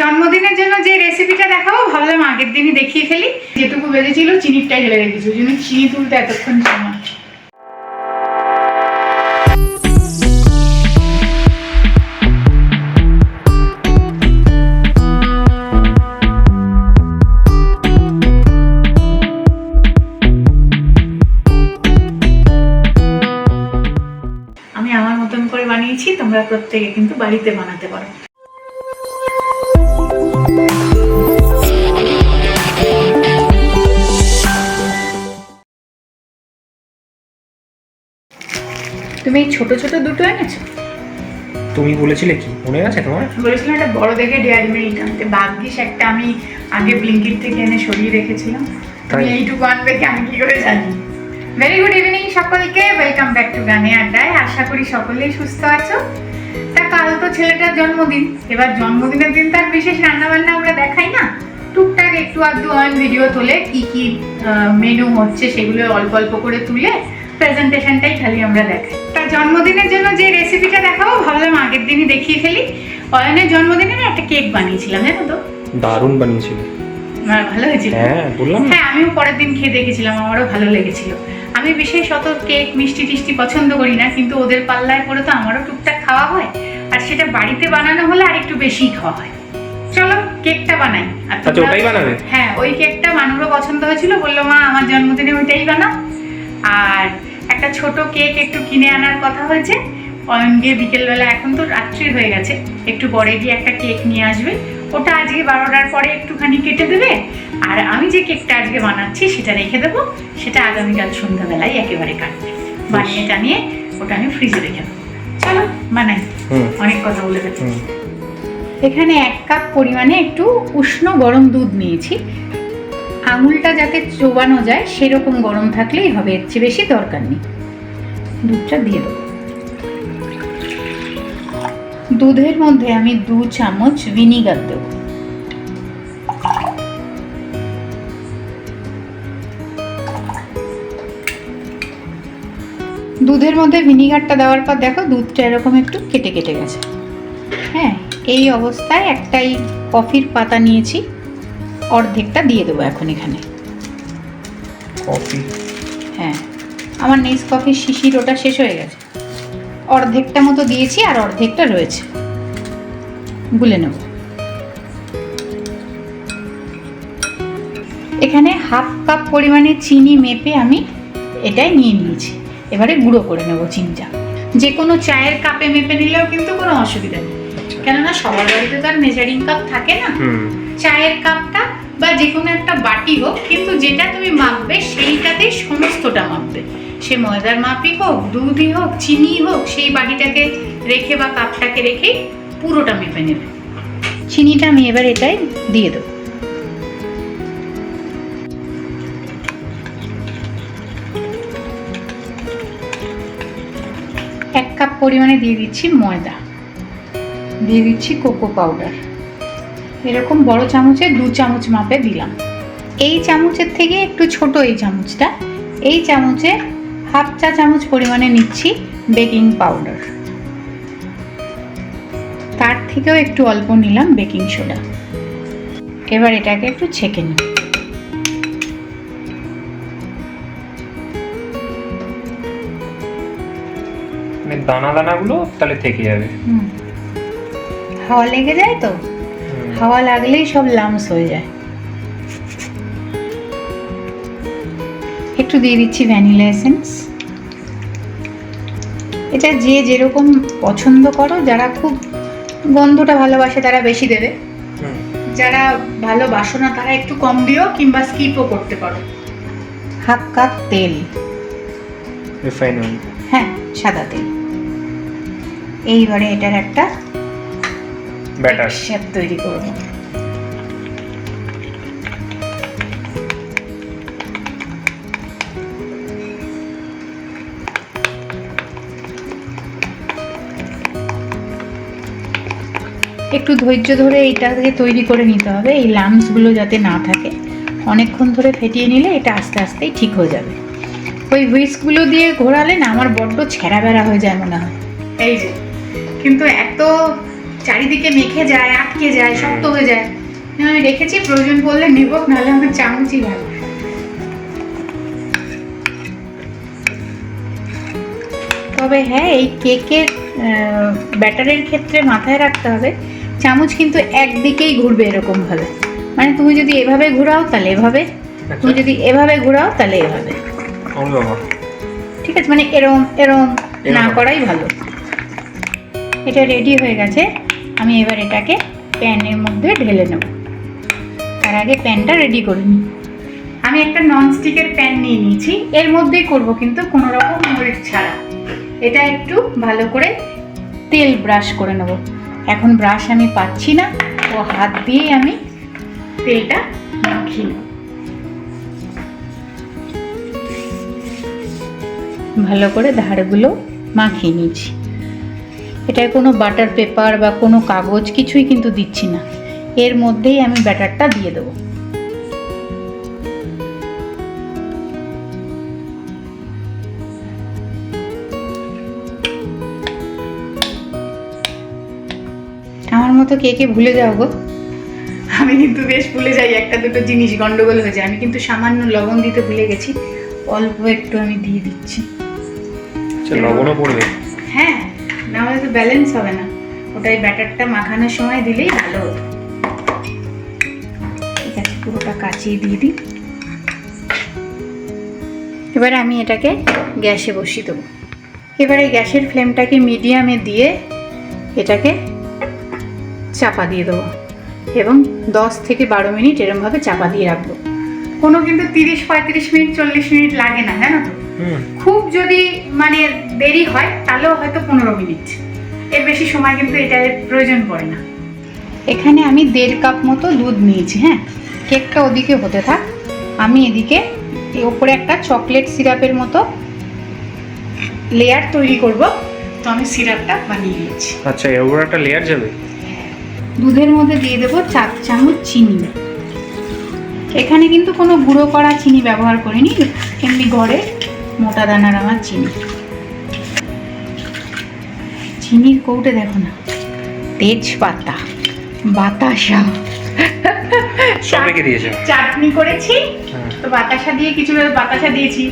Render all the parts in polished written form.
জন্মদিনের জন্য যে রেসিপিটা দেখাবো ভাবলাম আগের দিনই দেখিয়ে ফেলি। যেটুকু বেজেছিল চিনিটাই ঢেলে রেখেছি, ওই জন্য চিনি তুলতে এতক্ষণ সময়। আমি আমার মতন করে বানিয়েছি, তোমরা প্রত্যেকে কিন্তু বাড়িতে বানাতে পারো। তুমি এই ছোট ছোট দুটো এনেছো? তুমি বলেছিলে কি মনে আছে তোমার? বলেছিলাম একটা বড় দেখে ডেয়ারি মিল্ক আনতে, ভাগ্যিস একটা আমি আগে ব্লিঙ্কিট থেকে এনে সরিয়ে রেখেছিলাম। তুমি এইটুকু আনবে কি আমি কি করে জানি। ভেরি গুড ইভিনিং সকলকে, ওয়েলকাম ব্যাক টু গানে আড্ডায়। আশা করি সকলেই সুস্থ আছো। তা কাল তো ছেলেটার জন্মদিন, এবার জন্মদিনের দিন তার বিশেষ রান্নাবান্না আমরা দেখাই না, টুকটাক একটু আধটু ভিডিও তুলে কি কি মেনু হচ্ছে সেগুলো অল্প অল্প করে তুলে প্রেজেন্টেশনটাই খালি আমরা দেখাই। তার জন্মদিনের জন্য যে রেসিপিটা দেখাবো ভাবলাম আগের দিনই দেখিয়ে ফেলি। অয়নের জন্মদিনে একটা কেক বানিয়েছিলাম, জানো তো? দারুণ বানিয়েছিল। ভালো হয়েছিল? হ্যাঁ বললাম। হ্যাঁ, আমিও পরের দিন খেয়ে দেখেছিলাম, আমারও ভালো লেগেছিল। আমি বিশেষ অত কেক মিষ্টি টিষ্টি পছন্দ করি না, কিন্তু ওদের পাল্লায় পরে তো আমারও টুকটাক খাওয়া হয়, আর সেটা বাড়িতে বানানো হলে আর একটু বেশিই খাওয়া হয়। চলো কেকটা বানাই। আচ্ছা ওটাই বানাবে? হ্যাঁ, ওই কেকটা মানুষও পছন্দ হয়েছিল, বললো মা আমার জন্মদিনে ওইটাই বানাও। আর একটা ছোট কেক একটু কিনে আনার কথা হয়েছে। অয়ন গিয়ে বিকেলবেলা, এখন তো রাত্রি হয়ে গেছে, একটু পরে গিয়ে একটা কেক নিয়ে আসবে। ওটা আজকে 12টার পরে একটুখানি কেটে দেবে, আর আমি যে কেকটা আজকে বানাচ্ছি সেটা রেখে দেবো, সেটা আগামীকাল সন্ধ্যাবেলায় একেবারে কাটবে। বানিয়ে টানিয়ে ওটা আমি ফ্রিজে রেখে দেবো। চলো বানাই, অনেক কথা বলে দেবো। এখানে 1 কাপ পরিমাণে একটু উষ্ণ গরম দুধ নিয়েছি। আঙুলটা যাতে চোবানো যায় সেরকম গরম থাকলেই হবে, এর চেয়ে বেশি দরকার নেই। দুধটা দিয়ে দেবো। দুধের মধ্যে আমি 2 চামচ ভিনিগার দেব। দুধের মধ্যে ভিনিগারটা দেওয়ার পর দেখো দুধটা এরকম একটু কেটে কেটে গেছে। হ্যাঁ, এই অবস্থায় একটাই কফির পাতা নিয়েছি, অর্ধেকটা দিয়ে দেবো এখন এখানে। কফি? হ্যাঁ, আমার নেসকফির শিশির ওটা শেষ হয়ে গেছে, অর্ধেকটা মতো দিয়েছি আর অর্ধেকটা রয়েছে, গুলে নেব। এখানে 1/2 কাপ পরিমাণে চিনি মেপে আমি এটাই নিয়ে নিয়েছি। এবারে গুঁড়ো করে নেব চিনিটা। যে কোনো চায়ের কাপে মেপে নিলেও কিন্তু কোনো অসুবিধা নেই, কেননা সবার বাড়িতে তো আর মেজারিং কাপ থাকে না। চায়ের কাপটা বা যে কোনো একটা বাটি হোক, কিন্তু যেটা তুমি মাপবে সেইটাতেই সমস্তটা মাপবে। সে ময়দার মাপই হোক, দুধই হোক, চিনি হোক, সেই বাটিটাকে রেখে বা কাপটাকে রেখেই পুরোটা মেপে নেবে। চিনিটা আমি এবার এটাই দিয়ে দেবো। এক কাপ পরিমাণে দিয়ে দিচ্ছি ময়দা, দিয়ে দিচ্ছি কোকো পাউডার। এরকম বড় চামচে 2 চামচ মাপে দিলাম। এই চামচের থেকে একটু ছোট এই চামচটা, এই চামচে 1/2 চা চামচ পরিমাণে নিচ্ছি বেকিং পাউডার। তার থেকেও একটু অল্প নিলাম বেকিং সোডা। এবার এটাকে একটু ছেঁকে নিই। দানা দানাগুলো তাহলে থেকে যাবে। হাওয়া লেগে যায় তো, হাওয়া লাগলেই সব লামস হয়ে যায়। একটু দিয়ে দিচ্ছি ভ্যানিলা এসেন্স। এটা যে যেরকম পছন্দ করো, যারা খুব গন্ধটা ভালোবাসে তারা বেশি দেবে, যারা ভালোবাসো না তারা একটু কম দিও, কিংবা স্কিপও করতে পারো। 1/2 কাপ তেল, রিফাইন অয়েল। হ্যাঁ, সাদা তেল। এইবারে এটার একটা ব্যাটার শেপ তৈরি করব। একটু ধৈর্য ধরে এইটাকে তৈরি করে নিতে হবে, এই লাম্পসগুলো যাতে না থাকে। অনেকক্ষণ ধরে ফেটিয়ে নিলে এটা আস্তে আস্তেই ঠিক হয়ে যাবে। ওই হুইস্কগুলো দিয়ে ঘোরালে না আমার বড্ড ছেঁড়া বেড়া হয়ে যায় মনে হয়। এই যে, কিন্তু এত চারিদিকে মেখে যায়, আটকে যায়, শক্ত হয়ে যায়। আমি রেখেছি, প্রয়োজন পড়লে নেব, নাহলে আমার চামচই ভালো। তবে হ্যাঁ, এই কেকের ব্যাটারের ক্ষেত্রে মাথায় রাখতে হবে চামচ কিন্তু একদিকেই ঘুরবে এরকম ভাবে। মানে তুমি যদি এভাবে ঘোরাও তাহলে এভাবে, তুমি যদি এভাবে ঘোরাও তাহলে এভাবে। ঠিক আছে, মানে এরম এরম না করাই ভালো। এটা রেডি হয়ে গেছে, আমি এবার এটাকে প্যানের মধ্যে ঢেলে নেব। তার আগে প্যানটা রেডি করে নিই। আমি একটা ননস্টিকের প্যান নিয়ে নিয়েছি, এর মধ্যেই করব কিন্তু কোনো রকম মরিচ ছাড়া। এটা একটু ভালো করে তেল ব্রাশ করে নেব। এখন ব্রাশ আমি পাচ্ছি না, ও হাত দিয়েই আমি তেলটা মাখিয়ে নেব। ভালো করে ধারগুলো মাখিয়ে নিয়েছি। এটায় কোনো বাটার পেপার বা কোনো কাগজ কিছুই কিন্তু দিচ্ছি না, এর মধ্যেই আমি ব্যাটারটা দিয়ে দেবো। আমার মতো কে কে ভুলে যাও গো? আমি কিন্তু বেশ ভুলে যাই, একটা দুটো জিনিস গন্ডগোল হয়ে যায়। আমি কিন্তু সামান্য লবণ দিতে ভুলে গেছি, অল্প একটু আমি দিয়ে দিচ্ছি। লবণও পড়বে? হ্যাঁ, না হলে তো ব্যালেন্স হবে না। ওটাই ব্যাটারটা মাখানোর সময় দিলেই ভালো হতো। ঠিক আছে, পুরোটা কাচিয়ে দিয়ে দিই। এবারে আমি এটাকে গ্যাসে বসিয়ে দেবো। এবারে গ্যাসের ফ্লেমটাকে মিডিয়ামে দিয়ে এটাকে চাপা দিয়ে দেবো এবং 10 থেকে 12 মিনিট এরমভাবে চাপা দিয়ে রাখবো। কোনো কিন্তু 30-35 মিনিট 40 মিনিট লাগে না, জানো তো। খুব যদি মানে দেরি হয় তাহলেও হয়তো 15 মিনিট, এর বেশি সময় কিন্তু এটার প্রয়োজন পড়ে না। এখানে আমি 1.5 কাপ মতো দুধ নিয়েছি। হ্যাঁ, কেকটা ওদিকে হতে থাক, আমি এদিকে ওপরে একটা চকলেট সিরাপের মতো লেয়ার তৈরি করব। তো আমি সিরাপটা বানিয়ে নিয়েছি। আচ্ছা, এর উপর একটা লেয়ার যাবে। দুধের মধ্যে দিয়ে দেবো 4 চামচ চিনি। এখানে কিন্তু কোনো গুঁড়ো করা চিনি ব্যবহার করিনি, এমনি ঘরে মোটা দানার আমার চিনি। চিনির কৌটে দেখো না, তেজপাতা, বাতাসা, সব রেখে দিয়েছে। চাটনি করেছি তো বাতাসা দিয়ে, কিছু বাতাসা দিয়েছি।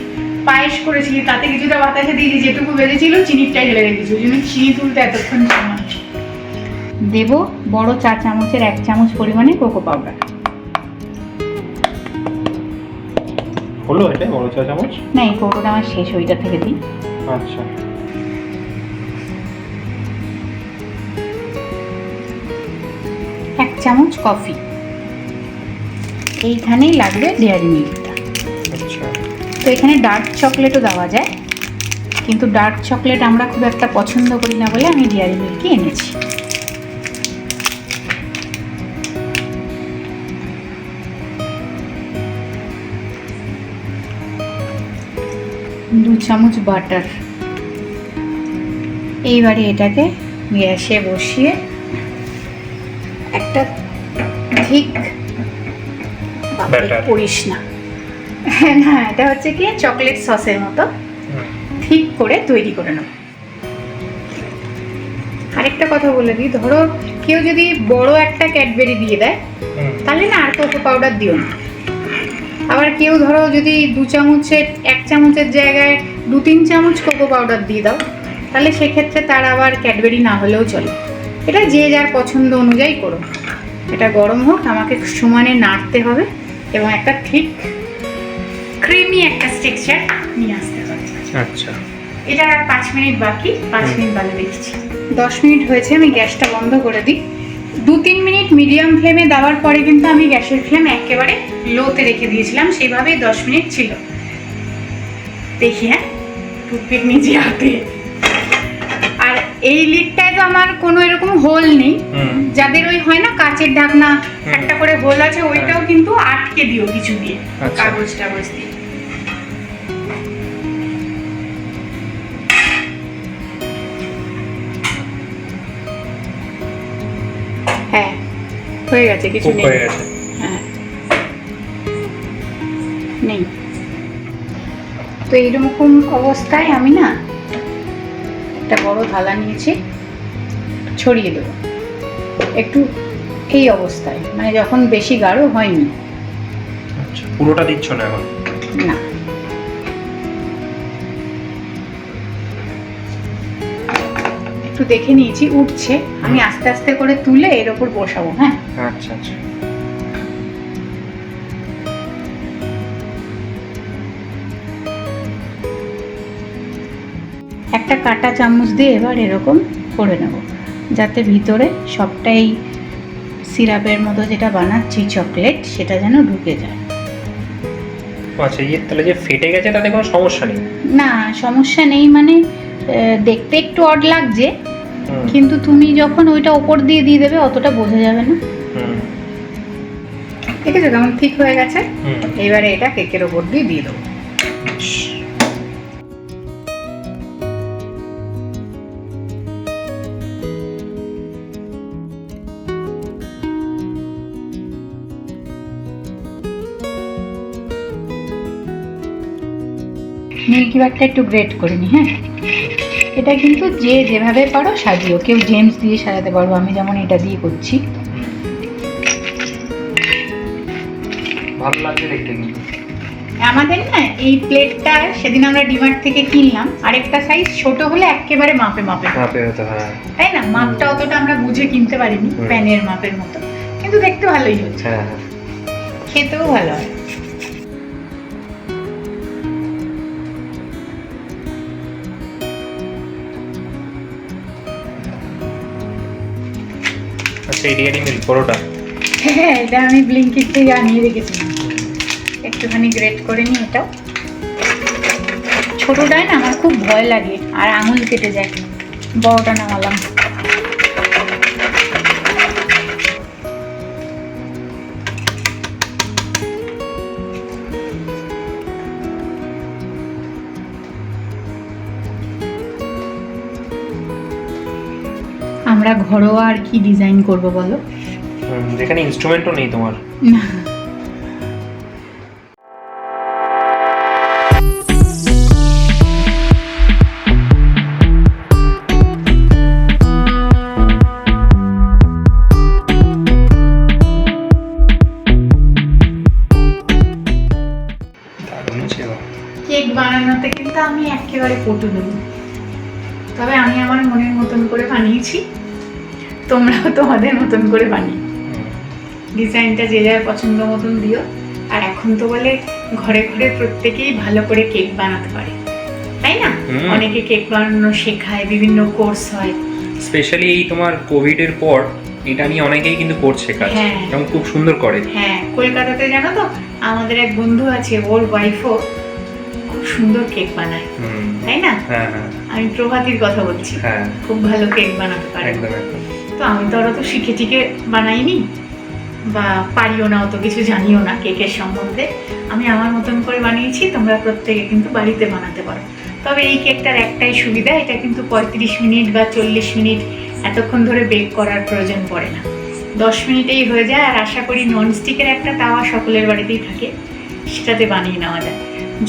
পায়েস করেছি, তাতে কিছুটা বাতাসা দিয়েছি, যেটুকু বেঁধেছিল চিনিরটাই ঢেলে রেখেছি, ওই জন্য চিনি তুলতে এতক্ষণ সময়। দেব বড় 4 চামচের 1 চামচ পরিমাণে কোকো পাউডার। হলো এটা বড় 4 চামচ? না, এই কৌটোটা আমার শেষ, ওইটা থেকে দিই। আচ্ছা, 1 চামচ কফি। এইখানেই লাগবে ডেয়ারি মিল্কটা। আচ্ছা, তো এখানে ডার্ক চকলেটও দেওয়া যায়, কিন্তু ডার্ক চকলেট আমরা খুব একটা পছন্দ করি না বলে আমি ডেয়ারি মিল্কই এনেছি। দু চামচ বাটার। এইবারে এটাকে গ্যাসে বসিয়ে একটা ঠিক Batter. করিস না, না এটা হচ্ছে কি চকলেট সসের মতো ঠিক করে তৈরি করে নেব। আরেকটা কথা বলে দিই, ধরো কেউ যদি বড় একটা ক্যাডবেরি দিয়ে দেয় তাহলে না আর কোকো পাউডার দিও না। আবার কেউ ধরো যদি 2 চামচের 1 চামচের জায়গায় 2-3 চামচ কোকো পাউডার দিয়ে দাও, তাহলে সেক্ষেত্রে তার আবার ক্যাডবেরি না হলেও চলে। এটা যে যার পছন্দ অনুযায়ী করো। এটা গরম হোক, আমাকে সমানে নাড়তে হবে এবং একটা ঠিক ক্রিমি একটা টেক্সচার নিয়ে আসতে হবে। আচ্ছা, এটা আর 5 মিনিট বাকি, 5 মিনিট বাদে দেখছি। 10 মিনিট হয়েছে, আমি গ্যাসটা বন্ধ করে দিই। 2-3 মিনিট মিডিয়াম ফ্লেমে দেওয়ার পরে কিন্তু আমি গ্যাসের ফ্লেম একেবারে লোতে রেখে দিয়েছিলাম, সেইভাবেই 10 মিনিট ছিল। দেখি, হ্যাঁ, টুথপিক নিজে হাতে। আর এই লিডটায় তো আমার কোনো এরকম হোল নেই, যাদের ওই হয় না কাচের ঢাকনা একটা করে হোল আছে, ওইটাও কিন্তু আটকে দিও কিছু দিয়ে, কাগজ টাগজ দিয়ে। হ্যাঁ, হয়ে গেছে, কিছু নেই। হ্যাঁ, নেই। তো এইরকম অবস্থায় আমি না একটা বড় থালা নিয়েছি, ছড়িয়ে দেবো। একটু এই অবস্থায়, মানে যখন বেশি গাঢ় হয়নি। আচ্ছা, পুরোটা দিচ্ছ না এখন? না, একটু দেখে নিয়েছি উঠছে, আমি আস্তে আস্তে করে তুলে এর ওপর বসাবো। হ্যাঁ, আচ্ছা আচ্ছা। একটা কাঁটা চামচ দিয়ে এবার এরকম করে নেব, যাতে ভিতরে সবটাই সিরাপের মতো যেটা বানাচ্ছি চকলেট, সেটা যেন ঢুকে যায়। আচ্ছা, তাহলে যে ফেটে গেছে তাতে কোনো সমস্যা নেই? না, সমস্যা নেই, মানে দেখতে একটু অড লাগছে, হুম। কিন্তু তুমি যখন ওইটা ওপর দিয়ে দিয়ে দেবে অতটা বোঝা যাবে না। হুম। ঠিক আছে, তখন ঠিক হয়ে গেছে। হুম। এবারে এটা কেকের ওপর দিয়ে দিয়ে দেবো। মিল্কি বারটা একটু গ্রেট করে নি। হ্যাঁ, এটা কিন্তু যে যেভাবে পারো সাজিও, কেউ জেমস দিয়ে সাজাতে পারবো, আমি যেমন এটা দিয়ে করছি। ভালো লাগছে দেখতে কিন্তু। আমাদের না এই প্লেটটা সেদিন আমরা ডিমার্ট থেকে কিনলাম, আরেকটা সাইজ ছোট হলে একেবারে মাপে মাপে মাপে হতো, হ্যাঁ। তাই না, মাপটা অতটা আমরা বুঝে কিনতে পারিনি, প্যানের মাপের মতো, কিন্তু দেখতে ভালোই হচ্ছে। হ্যাঁ হ্যাঁ, খেতেও ভালো হয়। আচ্ছা, এই ডেয়ারি মিল্ক পরোটা। হ্যাঁ, এটা আমি ব্লিঙ্কিট থেকে আনিয়ে রেখেছিলাম, একটুখানি গ্রেট করে নিই। এটাও ছোটটায় না আমার খুব ভয় লাগে আর আঙুল কেটে যায়, বড়টা নামালাম। আমরা ঘরোয়া আর কি ডিজাইন করব বলো? যেখানে ইনস্ট্রুমেন্টও নেই তোমার। না, কেক বানানোতে কিন্তু আমি একেবারে পটু নেব, তবে আমি আমার মনের মতন করে বানিয়েছি, তোমরাও তোমাদের মতন করে বানিয়ে ডিজাইনটা যে যার পছন্দ মতন দিও। আর এখন তো বলে ঘরে ঘরে প্রত্যেকেই ভালো করে কেক বানাতে পারে, তাই না? অনেকে কেক বানানো শেখায়, বিভিন্ন কোর্স হয়। স্পেশালি এই তোমার কোভিড এর পর এটা নিয়ে অনেকেই কিন্তু করছে কাজ, এবং খুব সুন্দর করে। হ্যাঁ, কলকাতাতে জানো তো আমাদের এক বন্ধু আছে, ওর ওয়াইফও খুব সুন্দর কেক বানায়, তাই না? হ্যাঁ হ্যাঁ, আমি প্রভাতির কথা বলছি, হ্যাঁ, খুব ভালো কেক বানাতে পারে। একদম একদম। তো আমি তো অত শিখে টিকে বানাইনি বা পারিও না, অত কিছু জানিও না কেকের সম্বন্ধে, আমি আমার মতন করে বানিয়েছি। তোমরা প্রত্যেকে কিন্তু বাড়িতে বানাতে পারো, তবে এই কেকটার একটাই সুবিধা, এটা কিন্তু 35 মিনিট বা 40 মিনিট এতক্ষণ ধরে বেক করার প্রয়োজন পড়ে না, 10 মিনিটেই হয়ে যায়। আর আশা করি ননস্টিকের একটা তাওয়া সকলের বাড়িতেই থাকে, সেটাতে বানিয়ে নেওয়া যায়।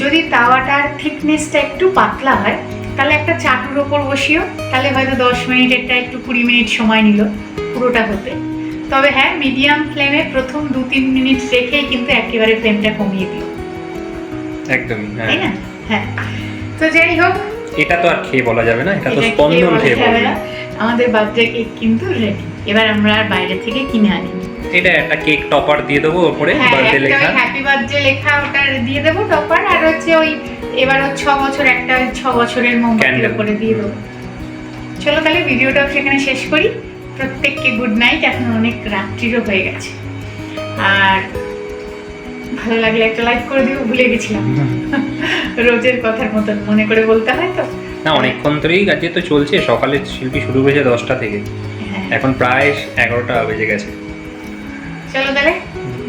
যদি তাওয়াটার থিকনেসটা একটু পাতলা হয় তাহলে একটা চাটুর ওপর বসিও, তাহলে হয়তো 10 মিনিটেরটা একটু 20 মিনিট সময় নিল পুরোটা হতে। তবে হ্যাঁ, মিডিয়াম ফ্লেমে প্রথম 2-3 মিনিট রেখেই কিন্তু একেবারে ফ্লেমটা কমিয়ে দিও, একদমই। তাই না? হ্যাঁ, তো যাই হোক, এটা তো আর খেয়ে বলা যাবে না, এটা তো স্পন্দন খেয়ে বলা যাবে না। আমাদের বার্থডে কেক কিন্তু রেডি, এবার আমরা আর বাইরে থেকে কিনে আনিনি। এটা একটা কেক টপার দিয়ে দেবো উপরে, বার্থডে লেখা, হ্যাপি বার্থডে লেখা, ওটা দিয়ে দেবো টপার। আর হচ্ছে ওই এবার 6 বছর, একটা 6 বছরের মোমবাতির উপরে দিয়ে দেবো। চলো তাহলে ভিডিওটাও সেখানে শেষ করি। প্রত্যেককে গুড নাইট, এখন অনেক রাত্রিরও হয়ে গেছে। আর ভালো লাগলে একটা লাইক করে দিও, ভুলে গেছিলাম, রোজের কথার মতন মনে করে বলতে হয় তো। না, অনেকক্ষণ ধরেই কাজে তো চলছে, সকালে শিল্পী শুরু হয়েছে 10টা থেকে, এখন প্রায় 11টা বেজে গেছে। চলো তাহলে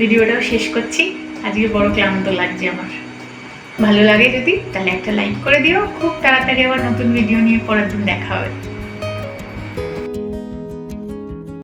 ভিডিওটাও শেষ করছি, আজকে বড় ক্লান্ত লাগছে আমার। ভালো লাগে যদি তাহলে একটা লাইক করে দিও, খুব তাড়াতাড়ি আবার নতুন ভিডিও নিয়ে পরের দিন দেখা হবে।